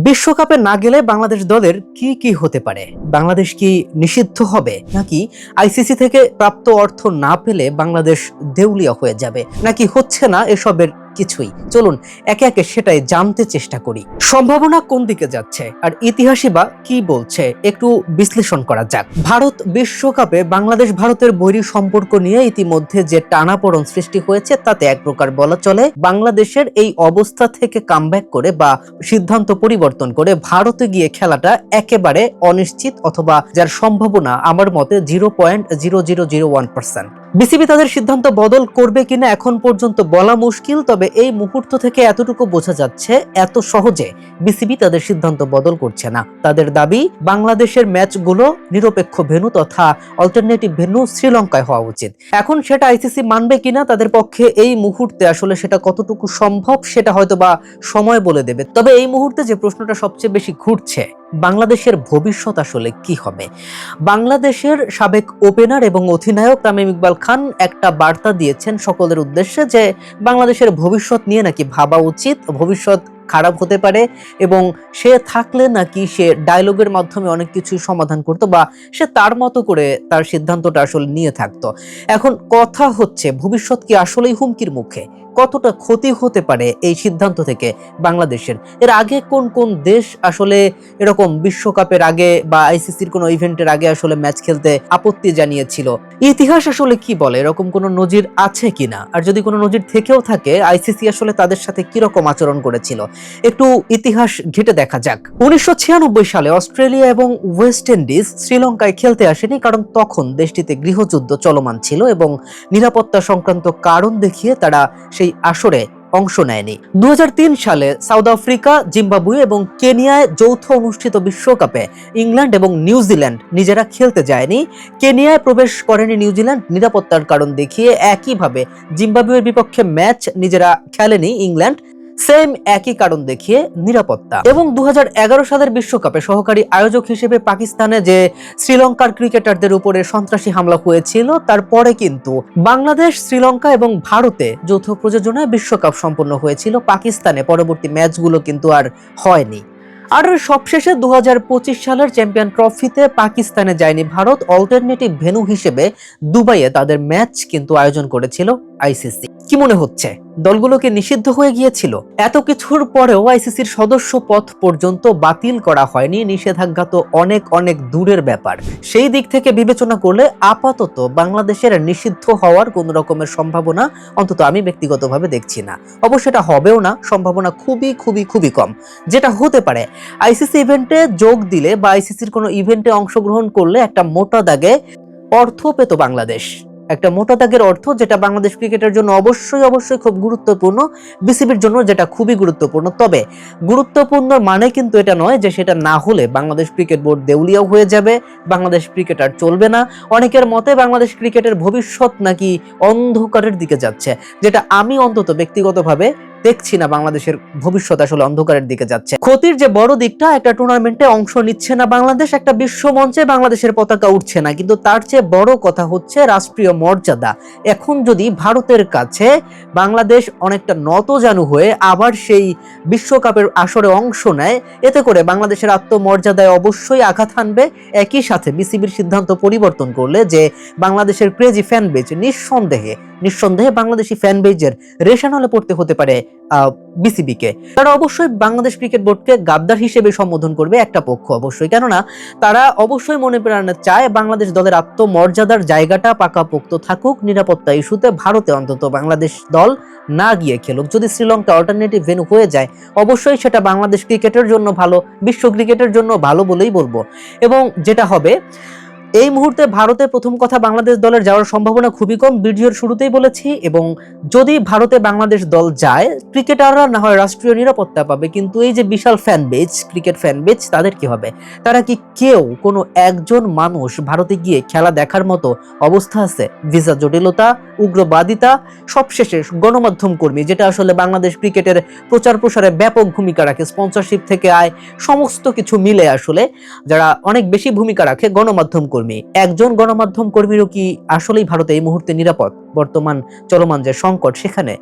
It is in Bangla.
বিশ্বকাপে না গেলে বাংলাদেশ দলের কি কি হতে পারে? বাংলাদেশ কি নিষিদ্ধ হবে, নাকি আইসিসি থেকে প্রাপ্ত অর্থ না পেলে বাংলাদেশ দেউলিয়া হয়ে যাবে, নাকি হচ্ছে না এসবের কিছুই? চলুন একে একে সেটাই জানতে চেষ্টা করি। সম্ভাবনা কোন দিকে যাচ্ছে আর ইতিহাসই বা কি বলছে একটু বিশ্লেষণ করা যাক। ভারত বিশ্বকাপে বাংলাদেশ ভারতের বৈরী সম্পর্ক নিয়ে ইতিমধ্যে যে টানাপোড়েন সৃষ্টি হয়েছে তাতে এক প্রকার বলা চলে বাংলাদেশের এই অবস্থা থেকে কামব্যাক করে বা সিদ্ধান্ত পরিবর্তন করে ভারতে গিয়ে খেলাটা একেবারে অনিশ্চিত, অথবা যার সম্ভাবনা আমার মতে 0.0001%। বিসিবি তাদের সিদ্ধান্ত বদল করবে কিনা এখন পর্যন্ত বলা মুশকিল, তবে এই মুহূর্ত থেকে এতটুকু বোঝা যাচ্ছে এত সহজে বিসিবি তাদের সিদ্ধান্ত বদল করছে না। তাদের দাবি বাংলাদেশের ম্যাচগুলো নিরপেক্ষ ভেন্যু তথা অল্টারনেটিভ ভেন্যু শ্রীলঙ্কায় হওয়া উচিত। এখন সেটা আইসিসি মানবে কিনা তাদের পক্ষে এই মুহূর্তে আসলে সেটা কতটুকু সম্ভব সেটা হয়তো বা সময় বলে দেবে। তবে এই মুহূর্তে যে প্রশ্নটা সবচেয়ে বেশি ঘুরছে, বাংলাদেশের ভবিষ্যৎ আসলে কি হবে? বাংলাদেশের সাবেক ওপেনার এবং অধিনায়ক তামিম ইকবাল খান একটা বার্তা দিয়েছেন সকলের উদ্দেশ্যে যে বাংলাদেশের ভবিষ্যৎ নিয়ে নাকি ভাবা উচিত, ভবিষ্যৎ খারাপ হতে পারে এবং সে থাকলে নাকি সে ডায়লগের মাধ্যমে অনেক কিছু সমাধান করতো বা সে তার মতো করে তার সিদ্ধান্তটা আসলে নিয়ে থাকতো। এখন কথা হচ্ছে ভবিষ্যৎ কি আসলেই হুমকির মুখে? কতটা ক্ষতি হতে পারে এই সিদ্ধান্ত থেকে বাংলাদেশের? এর আগে কোন কোন দেশ আসলে এরকম বিশ্বকাপের আগে বা আইসিসির কোনো ইভেন্টের আগে আসলে ম্যাচ খেলতে আপত্তি জানিয়েছিল? ইতিহাস আসলে কি বলে, এরকম কোনো নজির আছে কিনা? আর যদি কোনো নজির থেকেও থাকে, আইসিসি আসলে তাদের সাথে কিরকম আচরণ করেছিল? একটু ইতিহাস ঘেটে দেখা যাক। 1996 সালে অস্ট্রেলিয়া এবং ওয়েস্ট ইন্ডিজ শ্রীলঙ্কায় খেলতে আসেনি, কারণ তখন দেশটিতে গৃহযুদ্ধ চলমান ছিল এবং নিরাপত্তা সংক্রান্ত কারণ দেখিয়ে তারা সেই আসরে অংশ নেয়নি। 2003 সালে সাউথ আফ্রিকা, জিম্বাবুয়ে এবং কেনিয়ায় যৌথ অনুষ্ঠিত বিশ্বকাপে ইংল্যান্ড এবং নিউজিল্যান্ড নিজেরা খেলতে যায়নি। কেনিয়ায় প্রবেশ করেনি নিউজিল্যান্ড নিরাপত্তার কারণ দেখিয়ে। একইভাবে জিম্বাবুয়ের বিপক্ষে ম্যাচ নিজেরা খেলেনি ইংল্যান্ড, সেম একই কারণ দেখিয়ে, নিরাপত্তা। এবং 2011 সালের বিশ্বকাপে সহকারী আয়োজক হিসেবে পাকিস্তানে যে শ্রীলঙ্কার ক্রিকেটারদের উপরে সন্ত্রাসী হামলা হয়েছিল, তারপরে কিন্তু বাংলাদেশ, শ্রীলঙ্কা এবং ভারতে যৌথ প্রযোজনায় বিশ্বকাপ সম্পন্ন হয়েছিল। পাকিস্তানে পরবর্তী ম্যাচগুলো কিন্তু আর হয়নি। আর সবশেষে 2025 সালের চ্যাম্পিয়ন ট্রফিতে পাকিস্তানে যায়নি ভারত, অল্টারনেটিভ ভেন্যু হিসেবে দুবাইয়ে তাদের ম্যাচ কিন্তু আয়োজন করেছিল আইসিসি। কি মনে হচ্ছে, দলগুলোকে নিষিদ্ধ হয়ে গিয়েছিল? এত কিছুর পরেও আইসিসির সদস্য পদ পর্যন্ত বাতিল করা হয়নি। নিষেধাজ্ঞা তো অনেক অনেক দূরের ব্যাপার। সেই দিক থেকে বিবেচনা করলে আপাতত বাংলাদেশের নিষিদ্ধ হওয়ার কোন রকমের সম্ভাবনা অন্তত আমি ব্যক্তিগতভাবে দেখছি না। অবশ্য এটা হবেও না, সম্ভাবনা খুবই খুবই খুবই কম। যেটা হতে পারে, আইসিসি ইভেন্টে যোগ দিলে বা আইসিসির কোনো ইভেন্টে অংশগ্রহণ করলে একটা মোটা দাগে অর্থ পেত বাংলাদেশ, একটা মোটা দাগের অর্থ, যেটা বাংলাদেশ ক্রিকেটের জন্য অবশ্যই অবশ্যই খুব গুরুত্বপূর্ণ, বিসিবির জন্য যেটা খুবই গুরুত্বপূর্ণ। তবে গুরুত্বপূর্ণ মানে কিন্তু এটা নয় যে সেটা না হলে বাংলাদেশ ক্রিকেট বোর্ড দেউলিয়াও হয়ে যাবে, বাংলাদেশ ক্রিকেট আর চলবে না। অনেকের মতে বাংলাদেশ ক্রিকেটের ভবিষ্যৎ নাকি অন্ধকারের দিকে যাচ্ছে, যেটা আমি অন্তত ব্যক্তিগতভাবে দেখছি না। বাংলাদেশের ভবিষ্যৎ আসলে অন্ধকারের দিকে যাচ্ছে। ক্ষতির যে বড় দিকটা, একটা টুর্নামেন্টে অংশ নিচ্ছে না বাংলাদেশ, একটা বিশ্ব মঞ্চে বাংলাদেশের পতাকা উঠছে না, কিন্তু তার চেয়ে বড় কথা হচ্ছে রাষ্ট্রীয় মর্যাদা। এখন যদি ভারতের কাছে বাংলাদেশ অনেকটা নতজানু হয়ে আবার সেই বিশ্বকাপের আসরে অংশ নেয়, এতে করে বাংলাদেশের আত্মমর্যাদায় অবশ্যই আঘাত হানবে। একই সাথে বিসিবির সিদ্ধান্ত পরিবর্তন করলে যে বাংলাদেশের ক্রেজি ফ্যান বেজ নিঃসন্দেহে বাংলাদেশি ফ্যান বেজের রেশানলে পড়তে হতে পারে বিসিবিকে। তারা অবশ্যই বাংলাদেশ ক্রিকেট বোর্ডকে গাদ্দার হিসেবে সম্বোধন করবে একটা পক্ষ, অবশ্যই। কেননা তারা অবশ্যই মনে প্রাণে চায় বাংলাদেশ দলের আত্মমর্যাদার জায়গাটা পাকাপোক্ত থাকুক। নিরাপত্তা ইস্যুতে ভারতে অন্তত বাংলাদেশ দল না গিয়ে খেলুক। যদি শ্রীলঙ্কা অল্টারনেটিভ ভেন্যু হয়ে যায়, অবশ্যই সেটা বাংলাদেশ ক্রিকেটের জন্য ভালো, বিশ্ব ক্রিকেটের জন্য ভালো বলেই বলবো। এবং যেটা হবে, এই মুহূর্তে ভারতে প্রথম কথা বাংলাদেশ দলের যাওয়ার সম্ভাবনা খুবই কম, ভিডিওর শুরুতেই বলেছি। এবং যদি ভারতে বাংলাদেশ দল যায়, ক্রিকেটাররা না হয় রাষ্ট্রীয় নিরাপত্তা পাবে, কিন্তু এই যে বিশাল fan base, cricket fan base, তাদের কি হবে? তারা কি কেউ, কোনো একজন মানুষ ভারতে গিয়ে খেলা দেখার মতো অবস্থা আছে? ভিসা জটিলতা, উগ্রবাদিতা, সবশেষে গণমাধ্যম কর্মী, যেটা আসলে বাংলাদেশ ক্রিকেটের প্রচার প্রসারে ব্যাপক ভূমিকা রাখে, স্পন্সরশিপ থেকে আয়, সমস্ত কিছু মিলে আসলে যারা অনেক বেশি ভূমিকা রাখে, গণমাধ্যম কর্মী। একজন গণমাধ্যম কর্মীরও কি আসলেই ভারতে এই মুহূর্তে নিরাপদ? বর্তমান চলমান যে সংকট, সেখানে